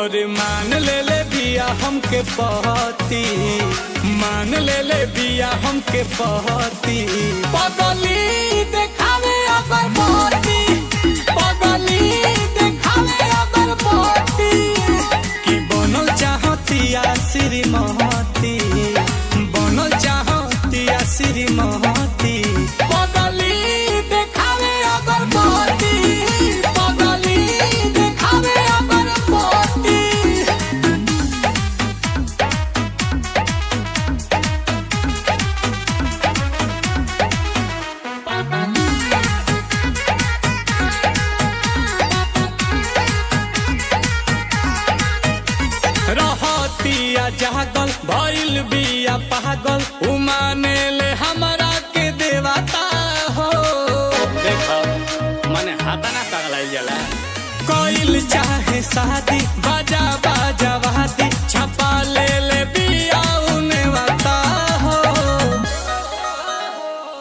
और मान ले बिया हमके पहती, मान ले बिया हमके पहती। पगली देखावे अगर पहती, पगली देखावे अगर पहती। कि बनल चाहतिया श्रीमती, बनल चाहतिया श्रीमती। पगली देखावे अगर पहती, पगली देखावे अगर पहती। रहतिया जागल भइल बिया पागल, उमाने ले हमरा के देवता हो। देखा मने हाथा ना पगलाइल जाला। कोइल चाहे शादी बाजा बाजा वादी, छपा ले बिया उने वाता हो।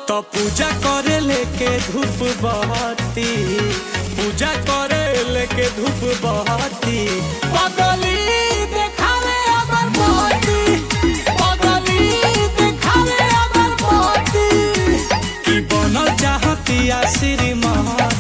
तो पूजा करे लेके धूप बहती, पूजा करे लेके धूप बहती। पगली देखावे अगर पहती, पगली देखावे अगर पहती। कि बनल चाहतिया श्रीमती।